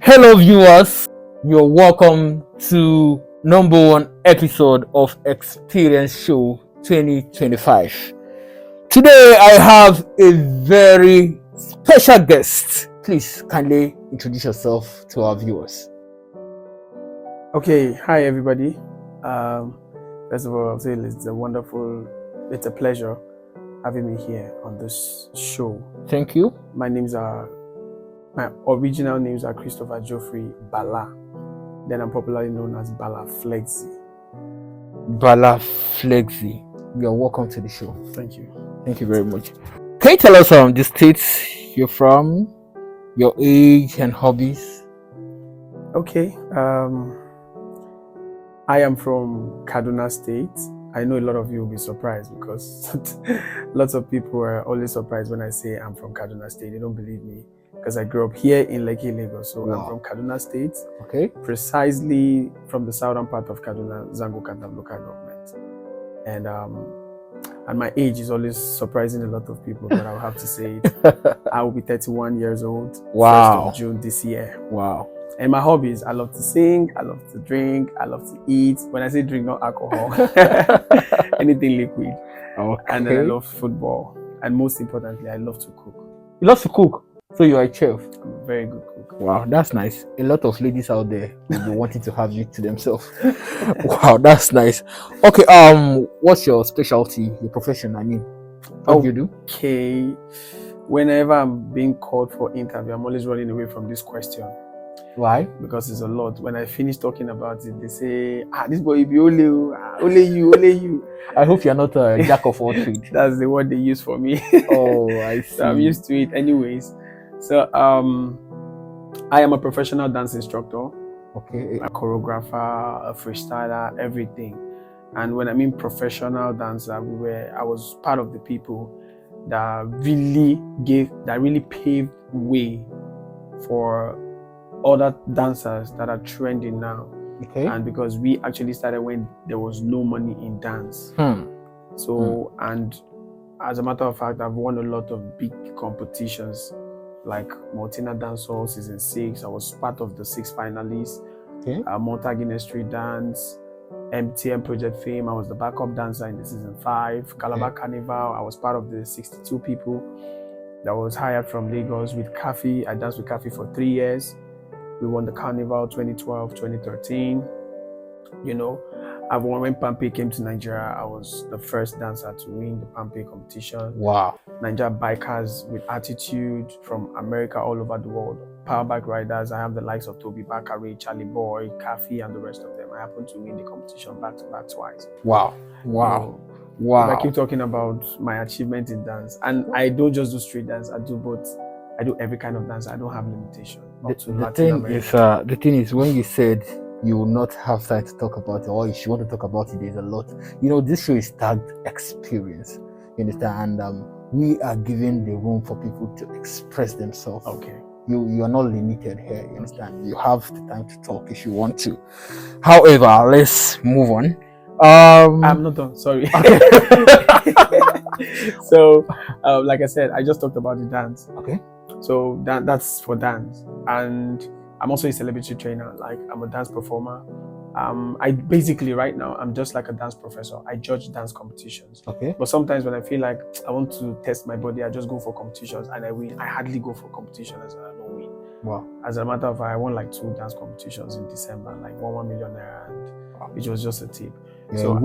Hello, viewers. You're welcome to number one episode of Experience Show 2025. Today, I have a very special guest. Please kindly introduce yourself to our viewers. Okay, hi everybody. First of all, I'll say it's a pleasure having me here on this show. Thank you. My original names are Christopher Geoffrey BALA. Then I'm popularly known as BALA FLEXZY. BALA FLEXZY. You're welcome to the show. Thank you. Thank you very much. Can you tell us the states you're from, your age and hobbies? Okay. I am from Kaduna State. I know a lot of you will be surprised because lots of people are always surprised when I say I'm from Kaduna State. They don't believe me because I grew up here in Lekki, Lagos. So I'm from Kaduna State. Okay. Precisely from the southern part of Kaduna, Zango-Katam local government. And my age is always surprising a lot of people, but I'll have to say it. I will be 31 years old. Wow. 1st of June this year. Wow. And my hobbies, I love to sing, I love to drink, I love to eat. When I say drink, not alcohol. Anything liquid. Okay. And then I love football. And most importantly, I love to cook. You love to cook? So you're a chef? I'm a very good cook. Wow, that's nice. A lot of ladies out there will be wanting to have you to themselves. Wow, that's nice. Okay, what's your specialty, your profession? I mean, what do you do? Okay. Whenever I'm being called for interview, I'm always running away from this question. Why? Because it's a lot. When I finish talking about it, they say, this boy be only you. I hope you're not a jack of all trades. That's the word they use for me. Oh, I see. So I'm used to it anyways. So I am a professional dance instructor. Okay. A choreographer, a freestyler, everything. And when I mean professional dancer, I was part of the people that really paved way for other dancers that are trending now. Okay. And because we actually started when there was no money in dance. So, and as a matter of fact, I've won a lot of big competitions like Multina Dance Hall Season 6. I was part of the 6 finalists. Okay. Malta Guinness Street Dance, MTM Project Fame. I was the backup dancer in the Season 5. Calabar Carnival. I was part of the 62 people that was hired from Lagos with Kafi. I danced with Kafi for 3 years. We won the Carnival 2012, 2013. You know, I've won when Pampe came to Nigeria. I was the first dancer to win the Pampe competition. Wow. Nigeria bikers with attitude from America all over the world. Power bike riders. I have the likes of Toby Bakare, Charlie Boy, Kafi, and the rest of them. I happened to win the competition back to back twice. Wow. Wow. Wow. I keep talking about my achievement in dance, and I don't just do street dance. I do every kind of dance. I don't have limitation. The thing is, when you said you will not have time to talk about it, or if you want to talk about it, there's a lot. You know, this show is tagged experience. You understand? And we are giving the room for people to express themselves. Okay. You are not limited here. You understand? You have the time to talk if you want to. However, let's move on. I'm not done. Sorry. Okay. So, like I said, I just talked about the dance. Okay. So that's for dance, and I'm also a celebrity trainer. Like, I'm a dance performer. I basically right now I'm just like a dance professor. I judge dance competitions. Okay. But sometimes when I feel like I want to test my body, I just go for competitions and I win. I hardly go for competitions and I don't win. Wow. As a matter of fact, I won like 2 dance competitions in December, like 1 million naira, and which was just a tip. So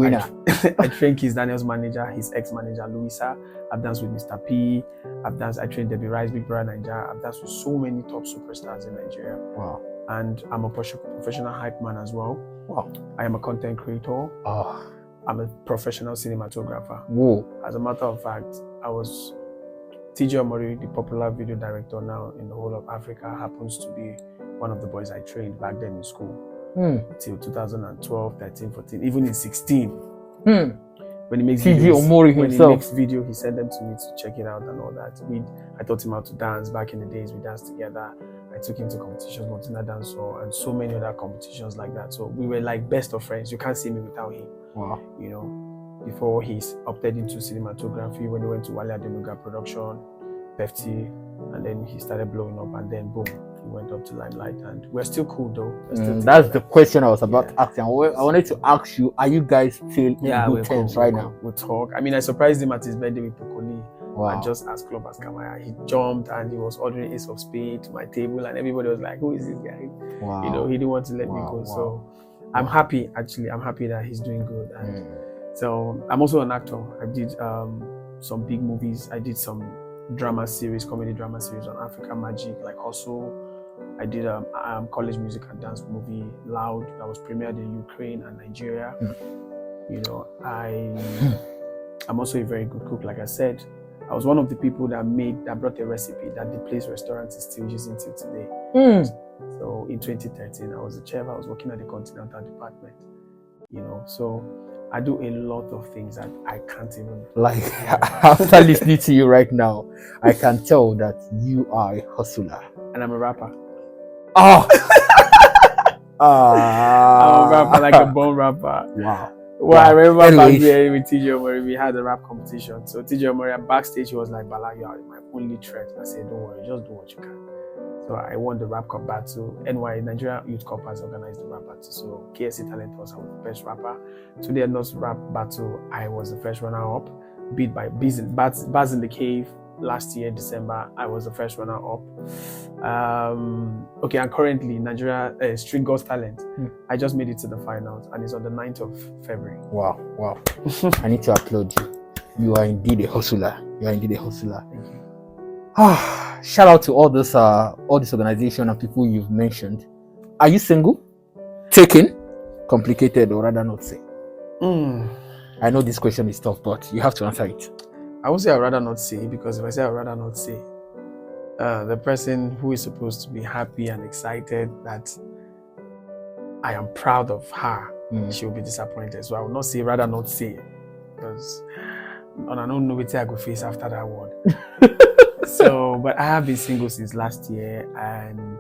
I trained Kiss Daniel's manager, his ex-manager Louisa. I've danced with Mr. P. I trained Debbie Rice, Big Brother Nigeria. I've danced with so many top superstars in Nigeria. Wow. And I'm a professional hype man as well. Wow. I am a content creator. Oh. I'm a professional cinematographer. Whoa. As a matter of fact, I was TJ Omori, the popular video director now in the whole of Africa, happens to be one of the boys I trained back then in school. Till 2012, 13, 14, even in 16. When he makes video, he sent them to me to check it out and all that. I taught him how to dance back in the days. We danced together. I took him to competitions, Multina Dance Hall, and so many other competitions like that. So we were like best of friends. You can't see me without him. Wow. You know, before he opted into cinematography, when he went to Wale Adenuga production, Pefti, and then he started blowing up, and then boom, we went up to Limelight, and we're still cool though. We're still That's the question I was about to ask. I So, wanted to ask you, are you guys still in good terms cool, right now? We'll talk. I mean, I surprised him at his birthday with Pokoli. Wow. And just as club as Kamaya, he jumped and he was ordering Ace of Spades to my table, and everybody was like, "Who is this guy?" Wow. You know, he didn't want to let me go. So I'm happy, actually. I'm happy that he's doing good. And so I'm also an actor. I did some big movies. I did some comedy drama series on Africa Magic, like Hustle. I did college music and dance movie, Loud, that was premiered in Ukraine and Nigeria. You know, I'm also a very good cook, like I said. I was one of the people that brought a recipe that the place restaurant is still using till today. So in 2013, I was a chef. I was working at the Continental Department. You know, so I do a lot of things that I can't even. Like, after listening to you right now, I can tell that you are a hustler. And I'm a rapper. Oh! I'm a rapper, like a born rapper. Wow. Well, I remember back there with TJ Omori, we had a rap competition. So TJ Omori, backstage, he was like, "Bala, you are my only threat." I said, "Don't worry, just do what you can." So I won the rap cup battle. Nigeria Youth Cup has organized the rap battle. So KSC Talent was our best rapper. Today Endorse rap battle, I was the first runner-up, beat by Baz in the Cave. Last year, December, I was the first runner-up. Okay, and currently, Nigeria Street Girls Talent, I just made it to the finals, and it's on the 9th of February. Wow. I need to applaud you. You are indeed a hustler. Thank you. Shout out to all this organization and people you've mentioned. Are you single? Taken? Complicated, or rather not say? I know this question is tough, but you have to answer it. I would say I'd rather not say, because if I say I'd rather not say, the person who is supposed to be happy and excited that I am proud of her, she will be disappointed. So I will not say, rather not say, because I don't know what I go face after that word. So, but I have been single since last year, and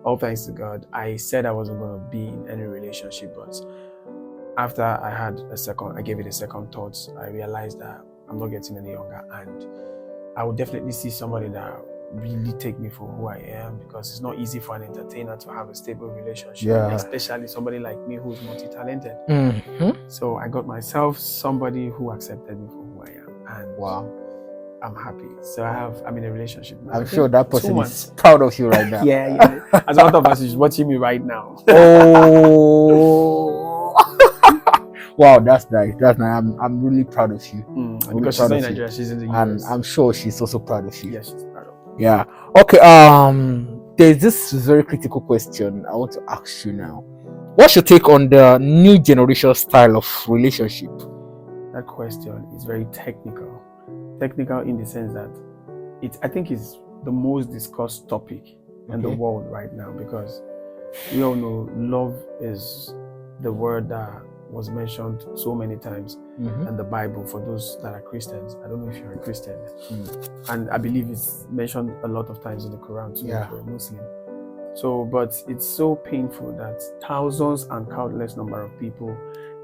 all thanks to God, I said I wasn't going to be in any relationship, but after I gave it a second thought, I realized that I'm not getting any younger, and I would definitely see somebody that really take me for who I am, because it's not easy for an entertainer to have a stable relationship, especially somebody like me who's multi-talented. So I got myself somebody who accepted me for who I am, and I'm happy. So I'm in a relationship now. I'm sure that person is proud of you right now. Yeah. As a matter of fact, she's watching me right now. Oh. Wow, that's nice. I'm really proud of you. Because she's not in Nigeria, she's in the US. And I'm sure she's also proud of you. Yeah, she's proud of me. Yeah. Okay. There's this very critical question I want to ask you now. What's your take on the new generation style of relationship? That question is very technical. Technical in the sense that I think it's the most discussed topic in the world right now, because we all know love is the word that was mentioned so many times in the Bible for those that are Christians. I don't know if you're a Christian. And I believe it's mentioned a lot of times in the Quran too for a Muslim. So, but it's so painful that thousands and countless number of people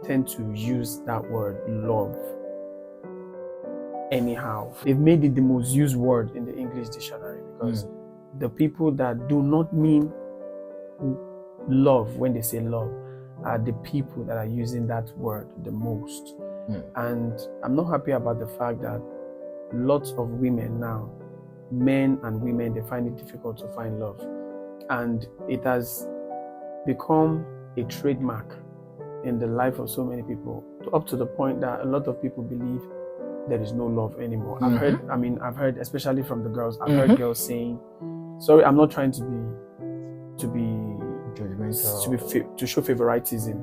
tend to use that word love anyhow. They've made it the most used word in the English dictionary, because the people that do not mean love when they say love are the people that are using that word the most. And I'm not happy about the fact that lots of women now, men and women, they find it difficult to find love. And it has become a trademark in the life of so many people, up to the point that a lot of people believe there is no love anymore. I've heard, especially from the girls, I've heard girls saying, sorry, I'm not trying to show favoritism,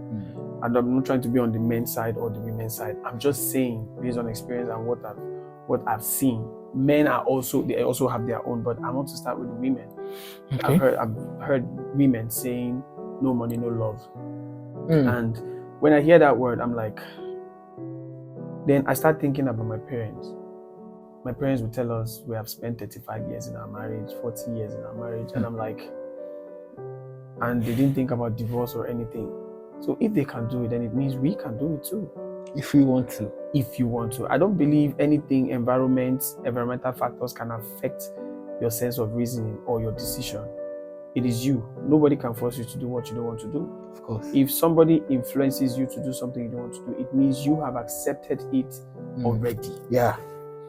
and I'm not trying to be on the men's side or the women's side. I'm just saying, based on experience and what I've seen, men they also have their own, but I want to start with the women. I've heard women saying, no money, no love. And when I hear that word, I'm like, then I start thinking about my parents. My parents would tell us we have spent 35 years in our marriage, 40 years in our marriage, and I'm like, and they didn't think about divorce or anything. So if they can do it, then it means we can do it too. If we want to. If you want to. I don't believe anything environmental factors can affect your sense of reasoning or your decision. it is you. Nobody can force you to do what you don't want to do. Of course. If somebody influences you to do something you don't want to do, it means you have accepted it already. Yeah.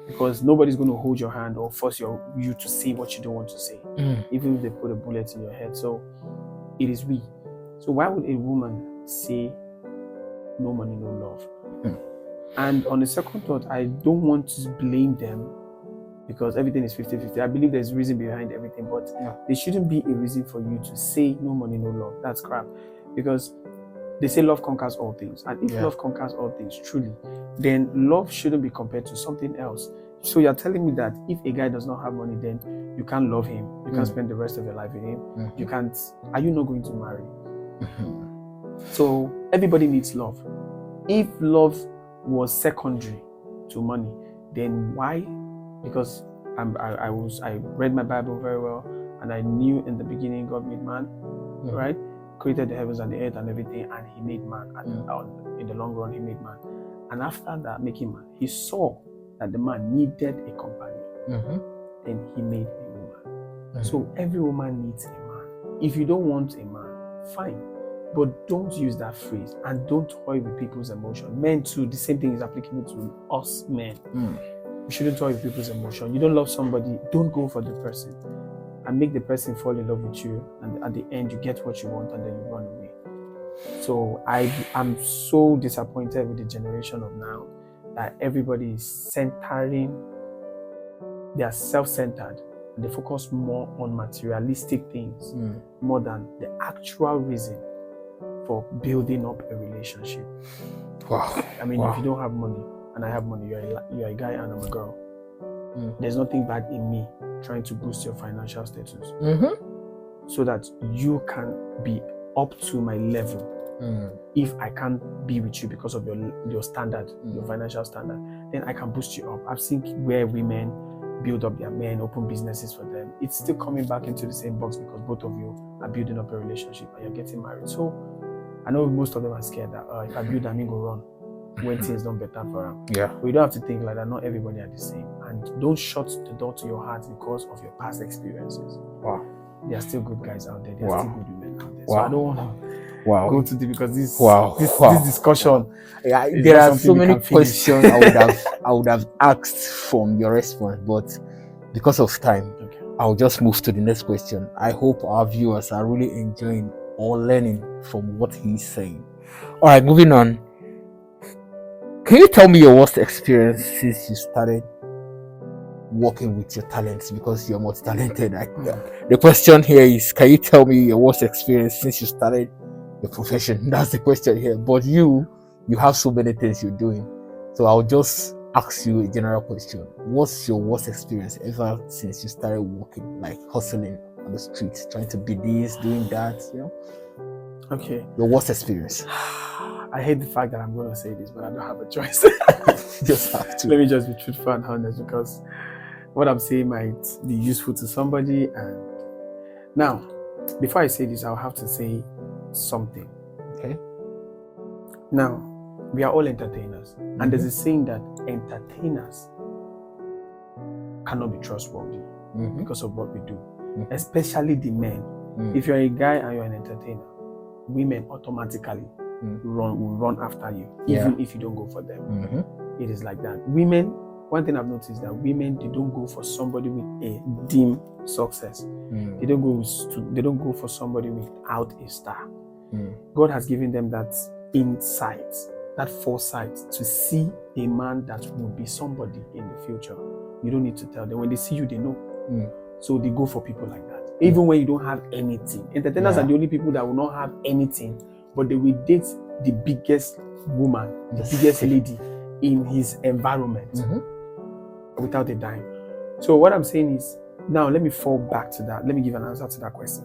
Because nobody's going to hold your hand or force you to say what you don't want to say, even if they put a bullet in your head. So it is we. So why would a woman say no money, no love? And on the second thought, I don't want to blame them because everything is 50-50. I believe there's a reason behind everything, but there shouldn't be a reason for you to say no money, no love. That's crap. Because they say love conquers all things. And if love conquers all things, truly, then love shouldn't be compared to something else. So you're telling me that if a guy does not have money, then you can't love him. You can't spend the rest of your life with him. You can't. Are you not going to marry? So everybody needs love. If love was secondary to money, then why? Because I read my Bible very well, and I knew in the beginning God made man, right? Created the heavens and the earth and everything, and he made man. And in the long run, he made man. And after that, making man, he saw that the man needed a companion. Then he made a woman. So every woman needs a man. If you don't want a man, fine. But don't use that phrase and don't toy with people's emotion. Men too, the same thing is applicable to us men. You shouldn't toy with people's emotion. You don't love somebody, don't go for the person and make the person fall in love with you, and at the end you get what you want and then you run away. So I'm so disappointed with the generation of now that everybody is centering, they are self-centered, and they focus more on materialistic things more than the actual reason for building up a relationship. Wow. I mean, if you don't have money and I have money, you're a guy and I'm a girl. There's nothing bad in me trying to boost your financial status so that you can be up to my level. If I can't be with you because of your standard, your financial standard, then I can boost you up. I've seen where women build up their men, open businesses for them. It's still coming back into the same box because both of you are building up a relationship and you're getting married. So I know most of them are scared that if I build, I'm going to run when things don't better for them. But you don't have to think like that. Not everybody are the same. And don't shut the door to your heart because of your past experiences. There are still good guys out there. There are still good women out there. So I don't want to go to the, because this discussion. There are so many questions I would have asked from your response, but because of time, I'll just move to the next question. I hope our viewers are really enjoying or learning from what he's saying. All right, moving on. Can you tell me your worst experience since you started working with your talents? Because you're multi-talented. The question here is, can you tell me your worst experience since you started your profession? That's the question here. But you have so many things you're doing. So I'll just ask you a general question. What's your worst experience ever since you started working, like hustling on the streets, trying to be this, doing that, Okay. Your worst experience. I hate the fact that I'm going to say this, but I don't have a choice. Just have to. Let me just be truthful and honest, because what I'm saying might be useful to somebody. And now, before I say this, I'll have to say something. Okay. Now, we are all entertainers. And there's a saying that entertainers cannot be trustworthy because of what we do, especially the men. If you're a guy and you're an entertainer, women automatically will run after you, even if you don't go for them. It is like that. Women, one thing I've noticed is that women, they don't go for somebody with a dim success. They don't go for somebody without a star. God has given them that insight, that foresight to see a man that will be somebody in the future. You don't need to tell them. When they see you, they know. So they go for people like that. Even when you don't have anything. Entertainers are the only people that will not have anything, but they will date the biggest woman, the biggest lady in his environment without a dime. So what I'm saying is, now let me fall back to that. Let me give an answer to that question.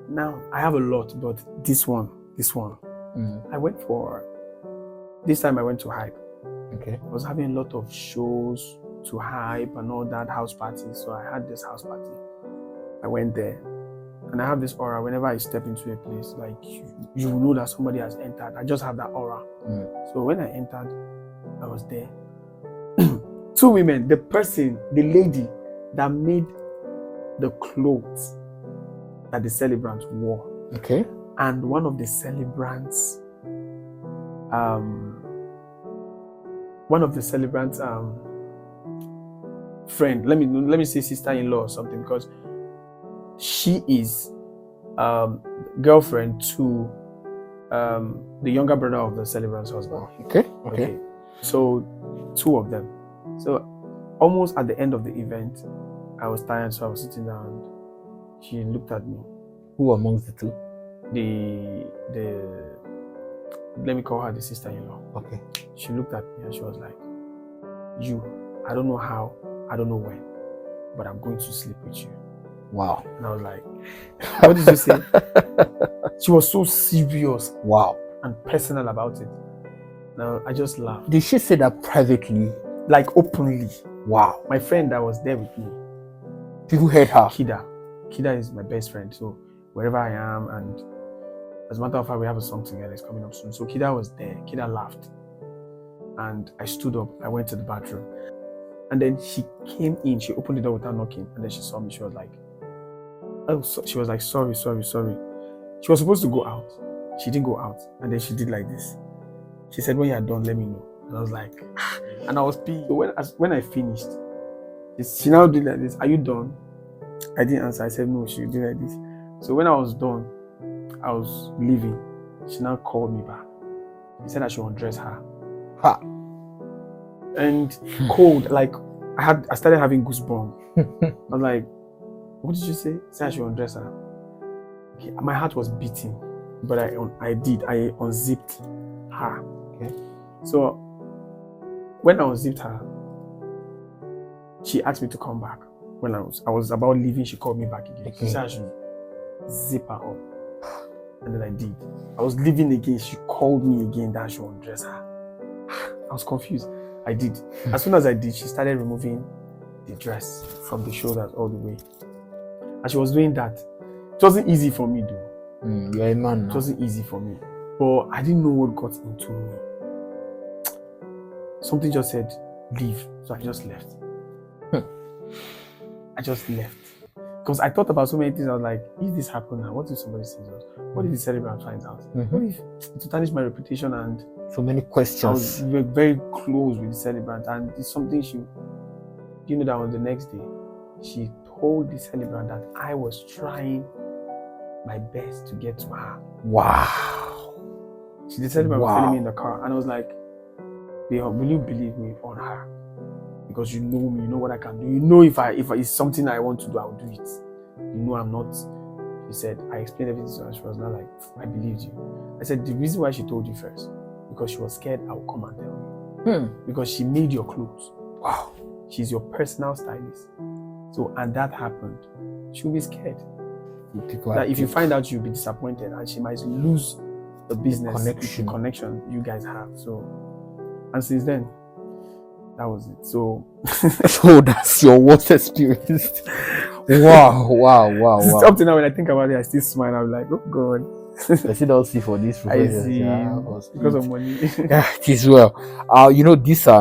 Now, I have a lot, but this one. This time I went to Hype. Okay. I was having a lot of shows to Hype and all that, house parties. So I had this house party. I went there. And I have this aura whenever I step into a place, like you know that somebody has entered. I just have that aura. So when I entered, I was there. Two women, the lady that made the clothes that the celebrant wore. Okay. And one of the celebrants, friend, let me say sister-in-law or something, because she is girlfriend to the younger brother of the celebrant's husband. Okay. So 2 of them. So almost at the end of the event, I was tired, so I was sitting down. She looked at me. Who amongst the 2? The let me call her the sister-in-law. Okay. She looked at me and she was like, "You, I don't know how, I don't know when, but I'm going to sleep with you." Wow. And I was like, "What did you say?" She was so serious. Wow. And personal about it. Now I just laughed. Did she say that privately? Like openly. Wow. My friend that was there with me. People heard her. Kida is my best friend. So wherever I am, and as a matter of fact, we have a song together. It's coming up soon. So Kida was there. Kida laughed. And I stood up. I went to the bathroom. And then she came in. She opened the door without knocking. And then she saw me. She was like, she was like, sorry. She was supposed to go out. She didn't go out. And then she did like this. She said, "When you are done, let me know." And I was like, and I was peeing. So when I finished, she now did like this. "Are you done?" I didn't answer. I said, "No." She did like this. So when I was done, I was leaving. She now called me back. She said I should undress her. Ha. And cold, like I started having goosebumps. I was like, "What did you say?" She said I should undress her. Okay. My heart was beating, but I unzipped her. Okay. So when I unzipped her, she asked me to come back. When I was about leaving, she called me back again. Okay. She said I should zip her up. And then I did. I was leaving again. She called me again that I should undress her. I was confused. I did. As soon as I did, she started removing the dress from the shoulders all the way. And she was doing that. It wasn't easy for me though. You're a man now. It wasn't easy for me. But I didn't know what got into me. Something just said, "Leave." So I just left. I just left. Because I thought about so many things. I was like, if this happened now, what if somebody sees us? What if the celebrant finds out? What if it will tarnish my reputation? And so many questions. we were very close with the celebrant, and it's something you know that on the next day, she told the celebrant that I was trying my best to get to her. Wow. The celebrant was telling me in the car, and I was like, "Will you believe me on her? Because you know me, you know what I can do. You know if it's something I want to do, I will do it. You know I'm not." She said, I explained everything to her. She was not like, "I believed you." I said, "The reason why she told you first, because she was scared I would come and tell you. Because she made your clothes. Wow. She's your personal stylist. So, and that happened. She'll be scared. That if you find out, you'll be disappointed, and she might lose the business, the connection you guys have." So, and since then, that was it. So, so that's your worst experience. Wow. Up to now, when I think about it, I still smile. I'm like, "Oh God." I see don't see for this. I see, because of money. Yeah, it is well.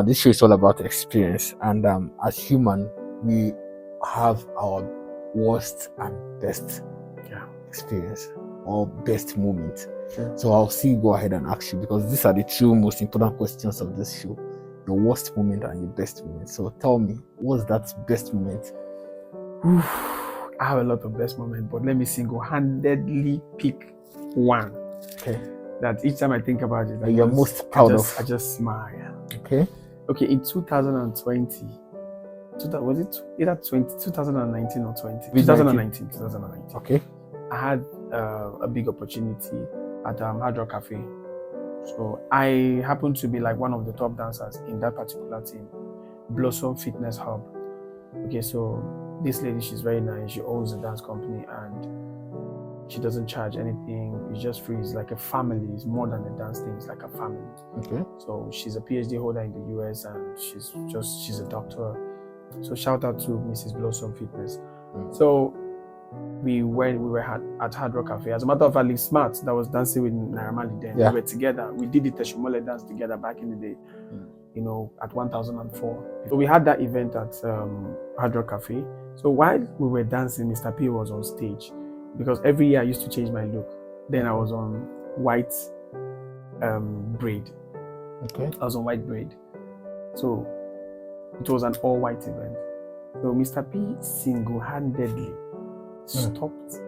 This show is all about experience, and as human, we have our worst and best experience or best moment. Sure. So I'll see you go ahead and ask you, because these are the 2 most important questions of this show: your worst moment and your best moment. So tell me, what's that best moment? I have a lot of best moments, but let me single-handedly pick one. Okay. That each time I think about it, you're most proud of. I just smile. Okay. Okay, in 2020, was it either 2019 or 20? 2019. Okay. I had a big opportunity at Hard Rock Cafe. So I happened to be like one of the top dancers in that particular team, Blossom Fitness Hub. Okay, so this lady, she's very nice. She owns a dance company and she doesn't charge anything. It's just free. It's like a family. It's more than a dance thing. It's like a family. Okay. So she's a PhD holder in the US and she's a doctor. So shout out to Mrs. Blossom Fitness. So we were at Hard Rock Cafe. As a matter of fact, Liv Smart, that was dancing with Naira Marley then. We were together. We did the Teshumole dance together back in the day, at 1004. So we had that event at Hard Rock Cafe. So while we were dancing, Mr. P was on stage. because every year I used to change my look. Then I was on white braid. Okay. I was on white braid. So it was an all-white event. So Mr. P single-handedly stopped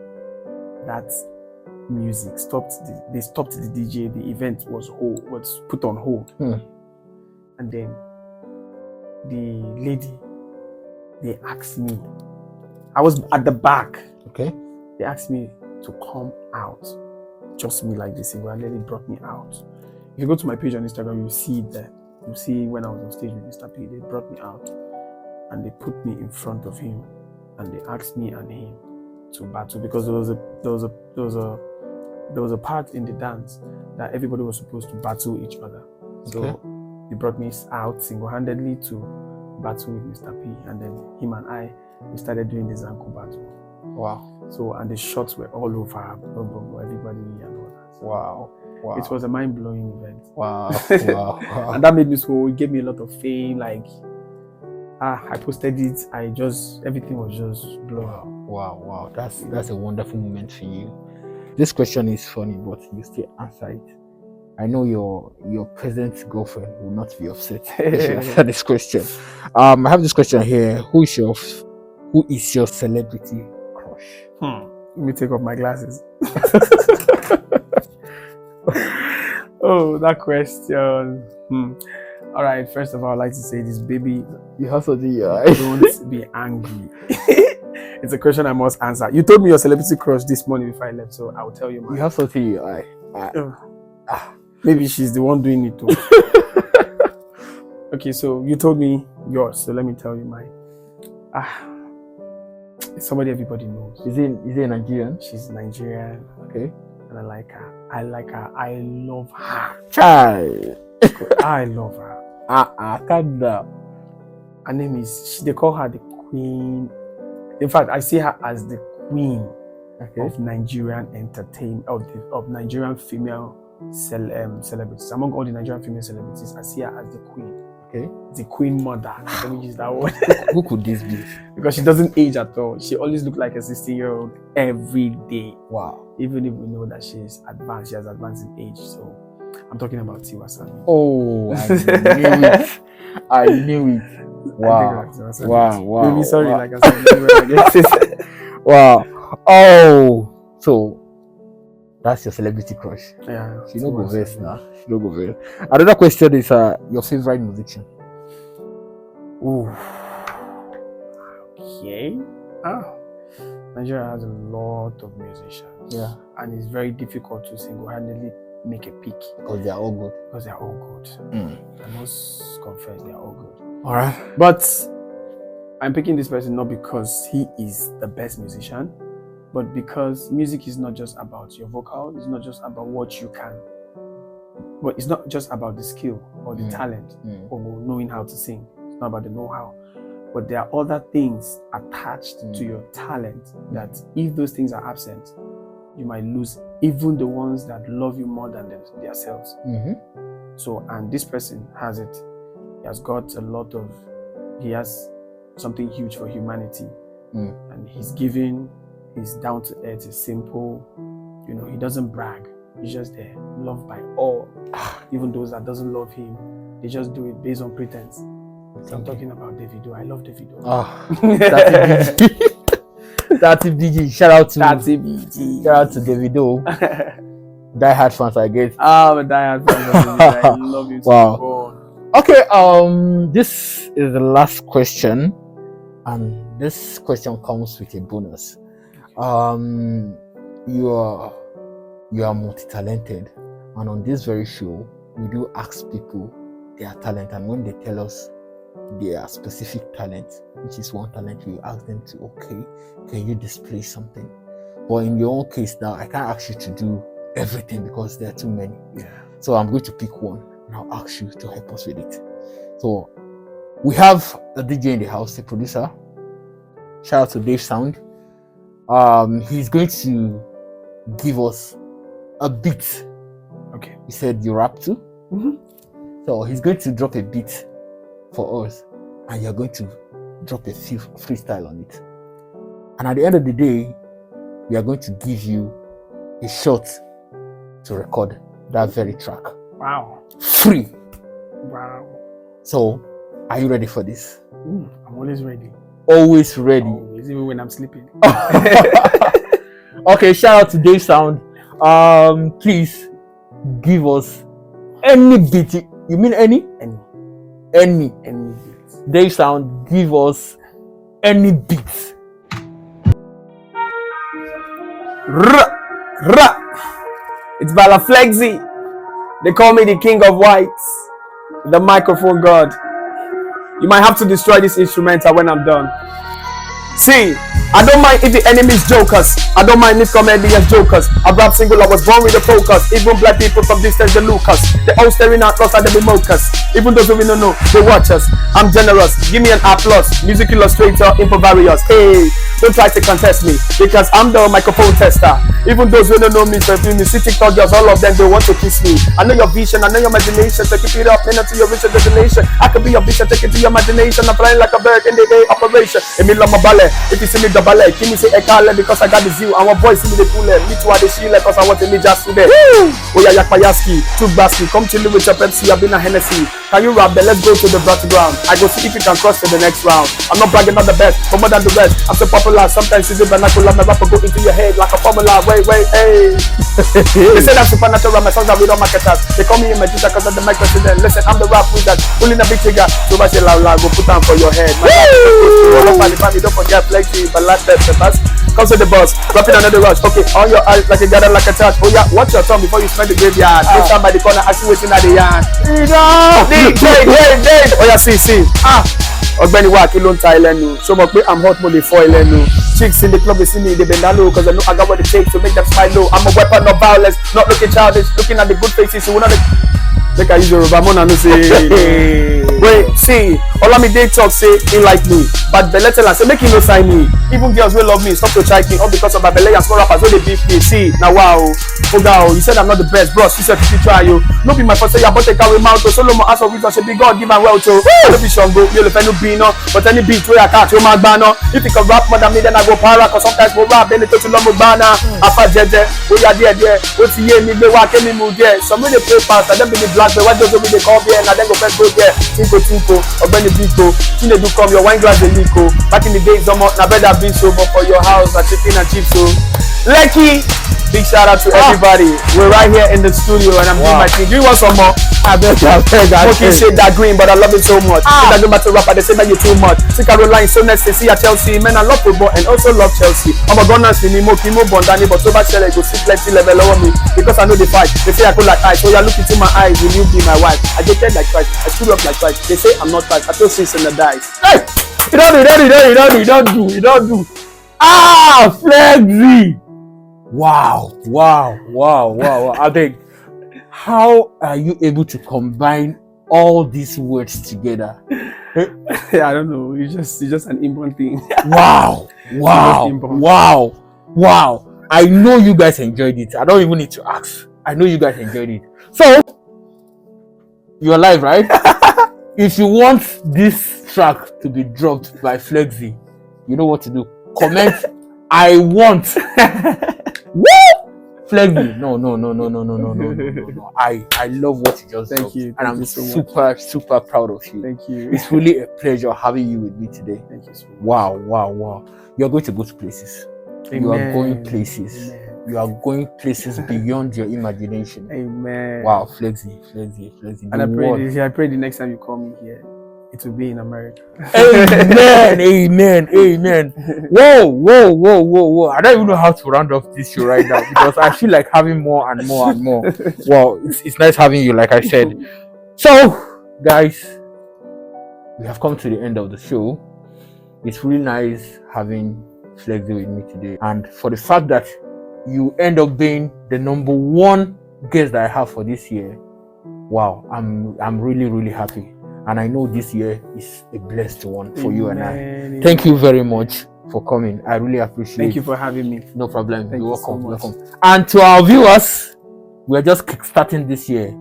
that music. They stopped the DJ. The event was put on hold. And then the lady, they asked me. I was at the back. Okay. They asked me to come out. Just me, like this, single-handedly brought me out. If you go to my page on Instagram, you'll see it there. You'll see when I was on stage with Mr. P, they brought me out and they put me in front of him and they asked me and him to battle, because there was a part in the dance that everybody was supposed to battle each other. So they brought me out single-handedly to battle with Mr. P, and then him and I, we started doing the Zanku battle. Wow. So, and the shots were all over, everybody and all that. Wow. Wow. It was a mind-blowing event. Wow. Wow. And that made me so, it gave me a lot of fame. Like, I posted it. Everything was just blown up. Wow. Wow. That's a wonderful moment for you. This question is funny, but you still answer it. I know your present girlfriend will not be upset if you answer this question. I have this question here. Who is your celebrity crush? Let me take off my glasses. Oh, that question. All right, first of all, I'd like to say this, baby. You have to do Don't be angry. It's a question I must answer. You told me your celebrity crush this morning before I left, so I'll tell you mine. You have to do Maybe she's the one doing it too. Okay, so you told me yours, so let me tell you mine. It's somebody everybody knows. Is it Nigerian? She's Nigerian. Okay. And I like her. I love her. Child. I love her. Her name is, they call her the Queen. In fact, I see her as the Queen of Nigerian entertainment, of Nigerian female celebrities. Among all the Nigerian female celebrities, I see her as the Queen. Okay. The Queen Mother. Let me use that word. Who could this be? Because she doesn't age at all. She always looks like a 16-year-old every day. Wow. Even if we know that she has advanced in age. So I'm talking about Tiwa Savage. Oh, I knew it. Wow. Wow. Maybe sorry, wow. like I said. Wow. Oh, so that's your celebrity crush. Yeah. She no go verse now. She no go verse. Another question is your favorite musician. Ooh. Okay. Nigeria has a lot of musicians. Yeah. And it's very difficult to single-handedly make a pick. Because they are all good. I must confess, they are all good. All right. But I'm picking this person not because he is the best musician, but because music is not just about your vocal, it's not just about what you can, but it's not just about the skill or the talent or knowing how to sing. It's not about the know-how, but there are other things attached to your talent that if those things are absent, you might lose even the ones that love you more than themselves. So, and this person has it. He has got he has something huge for humanity. And he's giving, he's down to earth, he's simple, he doesn't brag. He's just there, loved by all. Even those that doesn't love him, they just do it based on pretense. So I'm talking about Davido. I love Davido. That's BG. Shout out to BG. Shout out to Davido. Die Hard fans, I guess. I'm a Die Hard fan. I love you. Wow. Okay. This is the last question, and this question comes with a bonus. You are multi-talented, and on this very show, we do ask people their talent, and when they tell us their specific talent, which is one talent, we ask them to, can you display something? But in your own case now, I can't ask you to do everything because there are too many. So I'm going to pick one and I'll ask you to help us with it. So we have a DJ in the house, a producer. Shout out to Dave Sound. He's going to give us a beat. Okay. He said you rap too? So he's going to drop a beat for us, and you're going to drop a freestyle on it. And at the end of the day, we are going to give you a shot to record that very track. Wow. Free. Wow. So, are you ready for this? I'm always ready. Always ready. Always, even when I'm sleeping. Okay, shout out to Dave Sound. Please give us any beat. You mean any? Any beat. Dave Sound, give us any beat. It's BALA FLEXZY. They call me the king of whites, the microphone god. You might have to destroy this instrumental when I'm done. See, I don't mind if the enemy's jokers. I don't mind if comedians jokers. I rap single, I was born with a focus. Even black people from distance, they look us. They all staring at us like they be mockers. Even those who we don't know, they watch us. I'm generous, give me an applause. Music illustrator, impovarious. Hey, don't try to contest me, because I'm the microphone tester. Even those who don't know me, so if you see TikTok girls, all of them, they want to kiss me. I know your vision, I know your imagination, so keep it up, man, until you reach your destination. I could be your vision, take it to your imagination. I'm flying like a bird in the air operation. Emil on my ballet, if you see me the ballet, give me say ekale because I got the zeal. And one boy see me the pull me too, I the shield because I want to me just today. Oh yeah, Yakpayaski, Tubbaski, come chill with your Pepsi, I've been a Hennessy. Can you rap then? Let's go to the battleground. I go see if you can cross to the next round. I'm not bragging about the best, but more than the rest. I'm so popular, sometimes it's vernacular. My rapper go into your head like a formula. Wait, hey. They say I'm supernatural, my songs are with all marketers. They call me a magician because of the mic president. Listen, I'm the rap wizard, pulling a big trigger. So I say loud, go put down for your head. Don't forget FLEXZY, but like that, the bus. Come to the bus, rapping under the rush. Okay, on your eyes like a gather like a touch. Oh yeah, watch your tongue before you smell the graveyard. This time by the corner, I see waiting at the yard. Dave. Oh yeah, see. Ọ̀gbẹ́ni wa kí ló ń ta ẹlẹ́nu. So mo pé I'm hot mo lè fọ́ ẹlẹ́nu. Chicks in the club they see me, they bend down low, cause I know I got what it takes to make them smile low. I'm a weapon of violence, not looking childish, looking at the good faces. You will not make I use your Ramona no say. Wait, see, Olamide talk say he like me, but Belle tell her say make he no sign me. Even girls will love me, stop to try me, all because of my belly and small rappers wey dey beef me. See, now wow, Oga, you said I'm not the best, bros. You said you try you. No be my first say I bought a car with mouth, so Solomon ask for wisdom, say be God give my wealth to. No be Shango, you le fe no be no, but any beat wey I catch, you ma gba no. If you can rap more than me, then I go para, cause sometimes we rap, then it to lomo gbana. Afa jeje, oya there, o ti ye mi gbe wa ke mi mu there. Some wey dey play fast, and then be the black, but why those wey dey come here, and then go first go there. Tinko, Ogbeni Biko, Chinedu come, your wine glass dey leak o. Back in the days, na better be so, but for your house, I chicken and chips so. Lucky, big shout out to everybody. We're right here in the studio, and I'm doing my thing. Do you want some more? I bet. Okay, shade that green, but I love it so much. Shade that green, but to rapper, they say that you too much. See Caroline, so next they see at Chelsea. Man, I love football and also love Chelsea. I'm a gunner, see me, Kimo Bondani, but so much I go see plenty level over me because I know the fight. They say I could like ice, so you look into my eyes, will you be my wife? I dated like twice, I screwed up like twice. They say I'm not right, I throw six in the dice. Hey, you don't do. FLEXZY. Wow. I think, how are you able to combine all these words together? I don't know. It's just an inborn thing. Wow. I know you guys enjoyed it. I don't even need to ask. I know you guys enjoyed it. So, you're live, right? If you want this track to be dropped by FLEXZY, you know what to do. Comment, I want. Woo! FLEXZY. No. I love what you just Thank you. And I'm so super proud of you. Thank you. It's really a pleasure having you with me today. Thank you so much. Wow. You're going to go to places. Amen. You are going places. Amen. You are going places beyond your imagination. Amen. Wow, FLEXZY. And I pray the next time you call me here, it will be in America. Amen. Whoa. I don't even know how to round off this show right now because I feel like having more and more. Wow, it's nice having you, like I said. So, guys, we have come to the end of the show. It's really nice having FLEXZY with me today. And for the fact that you end up being the #1 guest that I have for this year, wow, I'm really happy. And I know this year is a blessed one for you and I. Thank you very much for coming. I really appreciate it. Thank you for having me. No problem. Thank You're you so welcome. And to our viewers, we're just starting this year.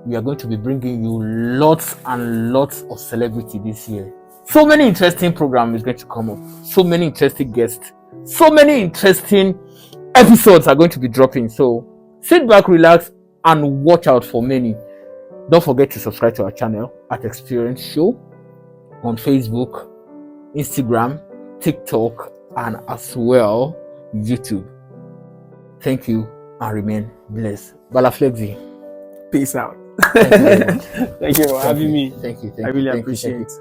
We are going to be bringing you lots and lots of celebrity this year. So many interesting programs is going to come up. So many interesting guests. So many interesting episodes are going to be dropping. So sit back, relax, and watch out for many. Don't forget to subscribe to our channel at Experience Show on Facebook, Instagram, TikTok, and as well YouTube. Thank you and remain blessed. BALA FLEXZY. Peace out. Thank you very much. Thank you for having me. Thank you. I really appreciate it.